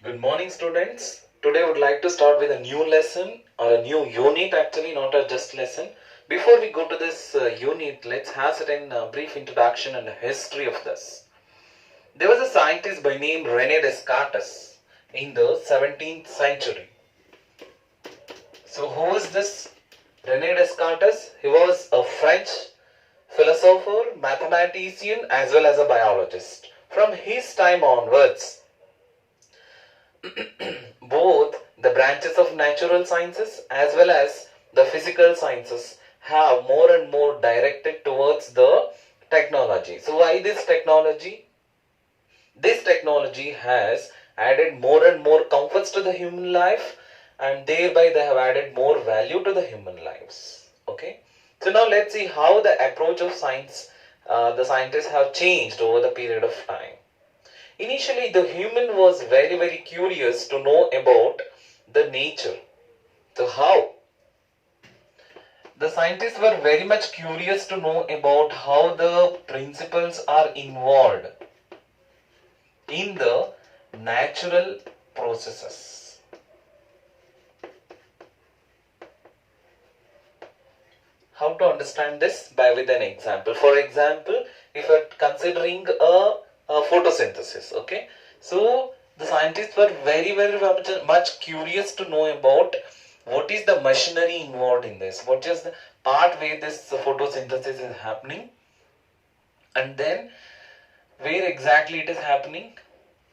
Good morning, students. Today I would like to start with a new lesson or a new unit, actually, not a just lesson. Before we go to this unit, let's have certain brief introduction and history of this. There was a scientist by name René Descartes in the 17th century. So who is this René Descartes? He was a French philosopher, mathematician as well as a biologist. From his time onwards, both the branches of natural sciences as well as the physical sciences have more and more directed towards the technology. So why this technology? This technology has added more and more comforts to the human life, and thereby they have added more value to the human lives. Okay. So now let's see how the approach of science, the scientists have changed over the period of time. Initially, the human was very curious to know about the nature. So how? The scientists were very much curious to know about how the principles are involved in the natural processes. How to understand this? With an example. For example, if you are considering a photosynthesis, okay? So the scientists were very much curious to know about what is the machinery involved in this, what is the part where this photosynthesis is happening, and then where exactly it is happening,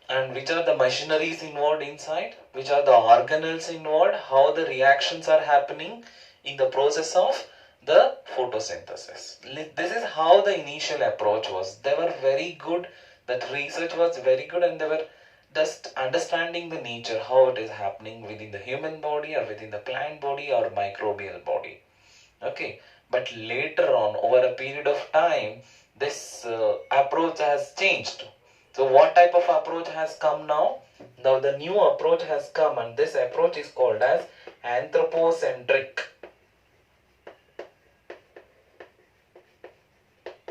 and which are the machineries involved inside, which are the organelles involved, how the reactions are happening in the process of the photosynthesis. This is how the initial approach was. They were very good, that research was very good, and they were just understanding the nature, how it is happening within the human body or within the plant body or microbial body. Okay, but later on, over a period of time, this approach has changed. So what type of approach has come now? Now the new approach has come, and this approach is called as anthropocentric.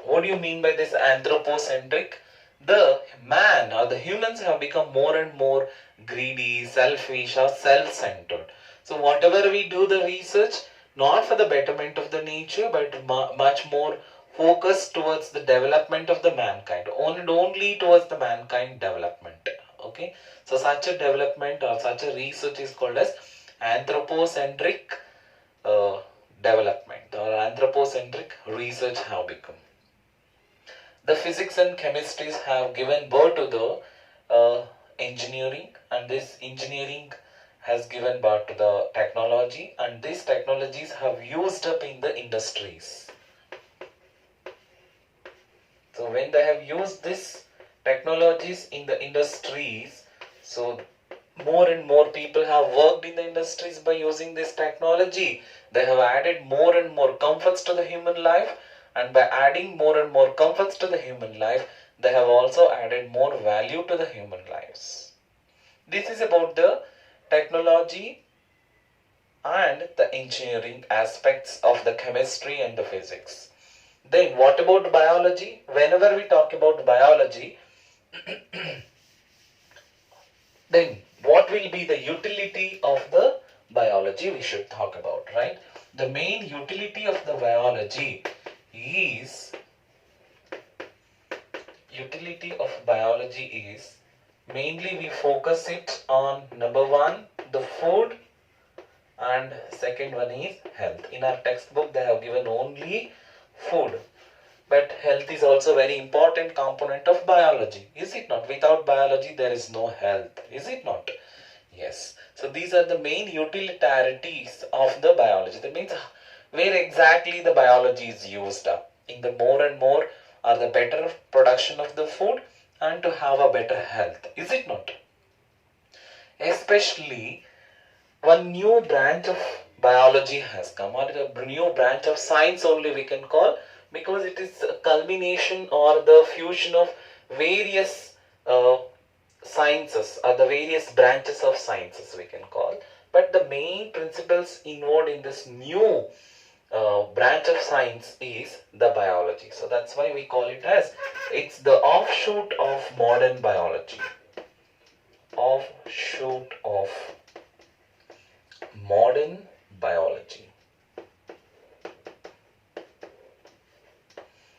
What do you mean by this anthropocentric? The man or the humans have become more and more greedy, selfish or self-centered. So whatever we do the research, not for the betterment of the nature, but much more focused towards the development of the mankind, only towards the mankind development. Okay, so such a development or such a research is called as anthropocentric development, or anthropocentric research have become. The physics and chemistries have given birth to the engineering, and this engineering has given birth to the technology, and these technologies have used up in the industries. So when they have used these technologies in the industries, so more and more people have worked in the industries by using this technology. They have added more and more comforts to the human life, and by adding more and more comforts to the human life, they have also added more value to the human lives. This is about the technology and the engineering aspects of the chemistry and the physics. Then what about biology? Whenever we talk about biology, then what will be the utility of the biology we should talk about, right? The main utility of the biology is mainly we focus it on number one, the food, and second one is health. In our textbook they have given only food, but health is also very important component of biology, is it not? Without biology there is no health, is it not? Yes. So these are the main utilitarities of the biology. That means where exactly the biology is used up in the more and more or the better production of the food and to have a better health, is it not? Especially one new branch of biology has come, or a new branch of science only we can call, because it is a culmination or the fusion of various sciences or the various branches of sciences we can call. But the main principles involved in this new branch of science is the biology. So that's why we call it as, it's the offshoot of modern biology. offshoot of modern biology.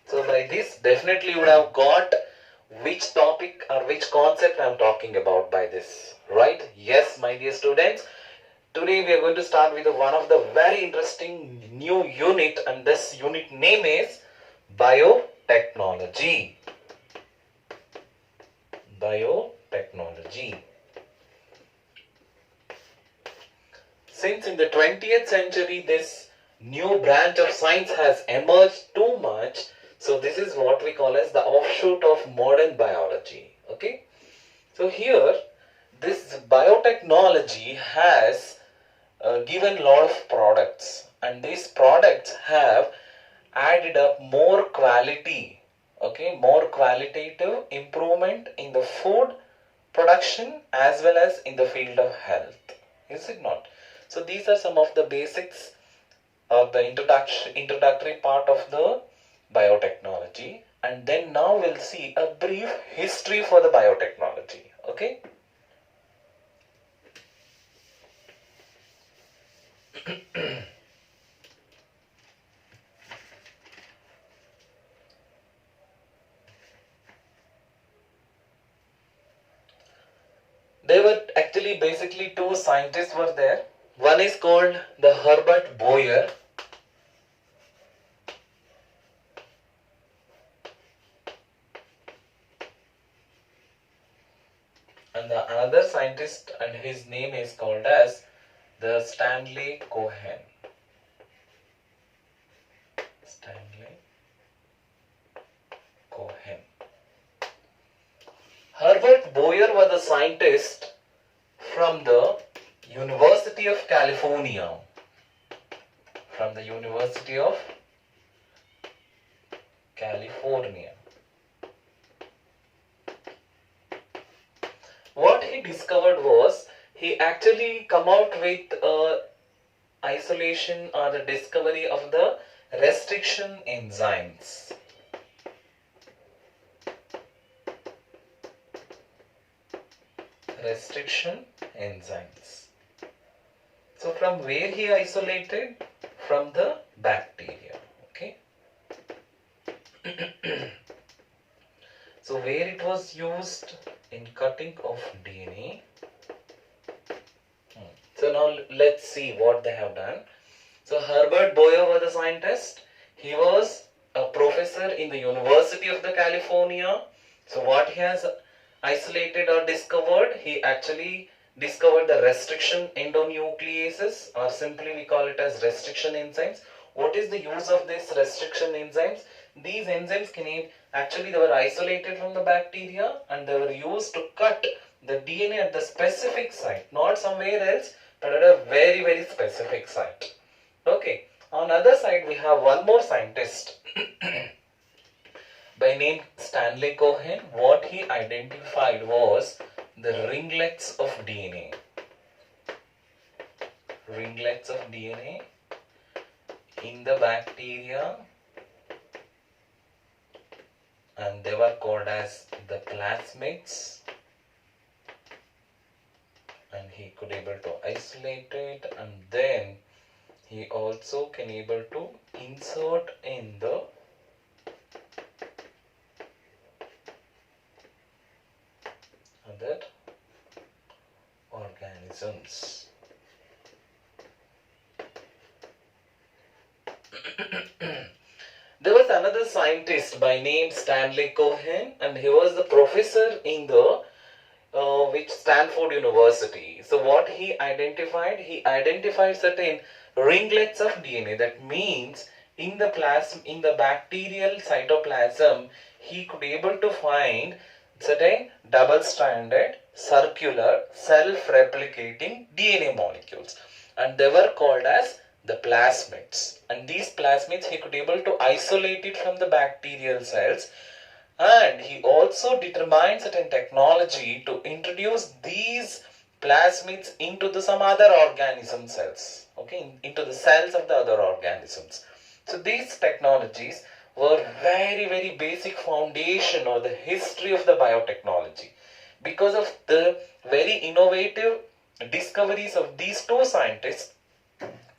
So by this, definitely you would have got which topic or which concept I am talking about by this, right? Yes, my dear students. Today we are going to start with one of the very interesting new unit, and this unit name is biotechnology. Biotechnology. Since in the 20th century this new branch of science has emerged too much, so this is what we call as the offshoot of modern biology. Okay, so here this biotechnology has given a lot of products, and these products have added up more quality, okay, more qualitative improvement in the food production as well as in the field of health, is it not? So these are some of the basics of the introductory part of the biotechnology, and then now we'll see a brief history for the biotechnology. Okay. There were actually basically two scientists were there. One is called the Herbert Boyer, and the another scientist, and his name is called as the Stanley Cohen. Stanley Cohen. Herbert Boyer was a scientist from the University of California. From the University of California. What he discovered was, he actually come out with isolation or the discovery of the restriction enzymes. Restriction enzymes. So from where he isolated? From the bacteria. Okay. So where it was used? In cutting of DNA. So now let's see what they have done. So Herbert Boyer was a scientist. He was a professor in the University of the California. So what he has isolated or discovered, he actually discovered the restriction endonucleases, or simply we call it as restriction enzymes. What is the use of these restriction enzymes? These enzymes actually they were isolated from the bacteria, and they were used to cut the DNA at the specific site, not somewhere else, but at a very, very specific site. Okay. On the other side, we have one more scientist by name Stanley Cohen. What he identified was the ringlets of DNA. Ringlets of DNA in the bacteria, and they were called as the plasmids, and he could able to isolate it, and then he also can able to insert in the other organisms. There was another scientist by name Stanley Cohen, and he was the professor in the Stanford University. So what he identified? He identified certain ringlets of DNA. That means in the bacterial cytoplasm, he could able to find certain double-stranded, circular, self-replicating DNA molecules, and they were called as the plasmids. And these plasmids, he could able to isolate it from the bacterial cells, and he also determined certain technology to introduce these plasmids into some other organism cells, okay, into the cells of the other organisms. So these technologies were very, very basic foundation or the history of the biotechnology. because of the very innovative discoveries of these two scientists,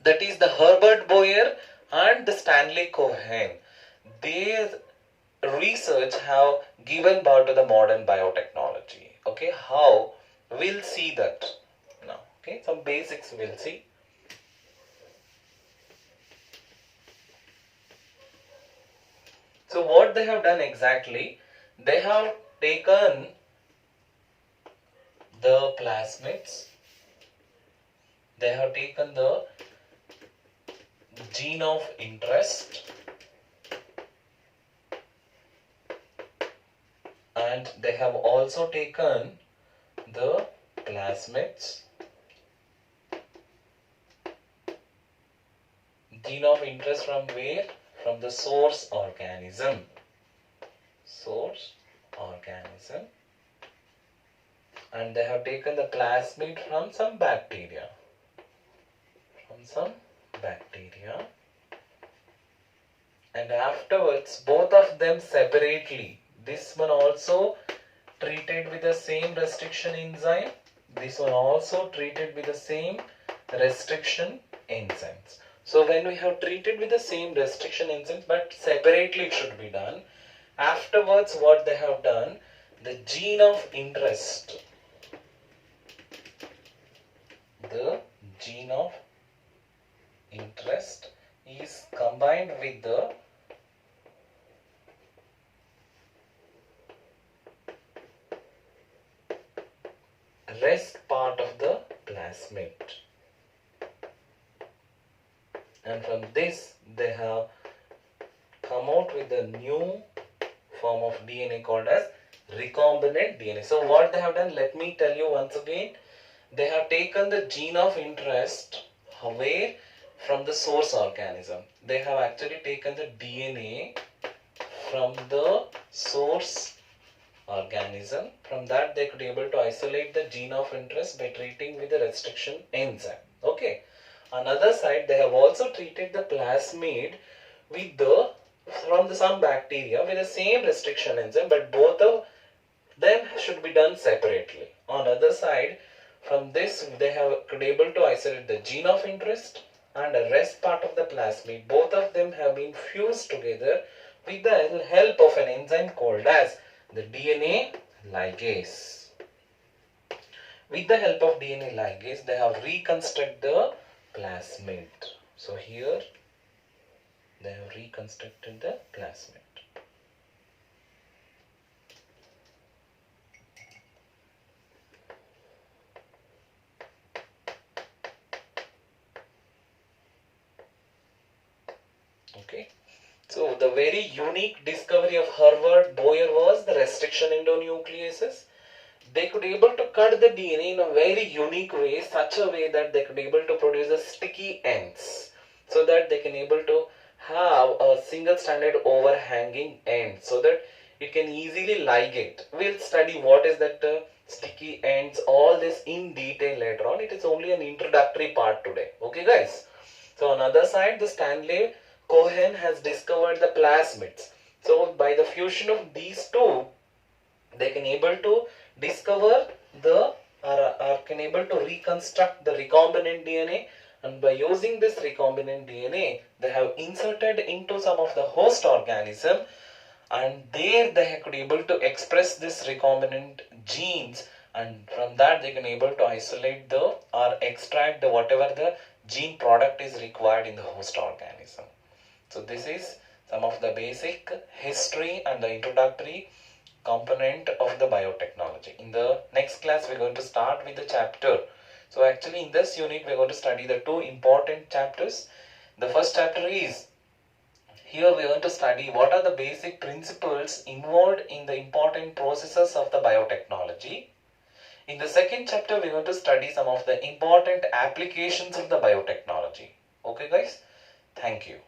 that is the Herbert Boyer and the Stanley Cohen. Their research have given birth to the modern biotechnology. Okay, how? We'll see that now. Okay, some basics we'll see. So what they have done exactly, they have taken the plasmids, they have taken the gene of interest, and they have also taken the plasmids, gene of interest from where? From the source organism. Source organism. And they have taken the plasmid from some bacteria. From some bacteria. And afterwards, both of them separately. This one also treated with the same restriction enzyme. This one also treated with the same restriction enzymes. So when we have treated with the same restriction enzymes, but separately it should be done. Afterwards, what they have done, the gene of interest, the gene of interest is combined with the rest part of the plasmid. And from this, they have come out with a new form of DNA called as recombinant DNA. So what they have done, let me tell you once again. They have taken the gene of interest away from the source organism. They have actually taken the DNA from the source organism. From that, they could be able to isolate the gene of interest by treating with the restriction enzyme. Okay. Another side, they have also treated the plasmid with some bacteria with the same restriction enzyme, but both of them should be done separately. On other side, from this they have been able to isolate the gene of interest and the rest part of the plasmid. Both of them have been fused together with the help of an enzyme called as the DNA ligase. With the help of DNA ligase, they have reconstructed the plasmid. So here they have reconstructed the plasmid. Okay. So the very unique discovery of Herbert Boyer was the restriction endonucleases. They could be able to cut the DNA in a very unique way, such a way that they could be able to produce a sticky ends, so that they can able to have a single stranded overhanging end, so that it can easily ligate. We'll study what is that sticky ends, all this in detail later on. It is only an introductory part today. Okay guys. So on the other side, the Stanley Cohen has discovered the plasmids. So by the fusion of these two, they can able to discover the or can able to reconstruct the recombinant DNA, and by using this recombinant DNA, they have inserted into some of the host organism, and there they could able to express this recombinant genes, and from that they can able to isolate the or extract the whatever the gene product is required in the host organism. So this is some of the basic history and the introductory component of the biotechnology. In the next class, we're going to start with the chapter. So actually in this unit, we're going to study the two important chapters. The first chapter is, here we're going to study what are the basic principles involved in the important processes of the biotechnology. In the second chapter, we're going to study some of the important applications of the biotechnology. Okay guys, thank you.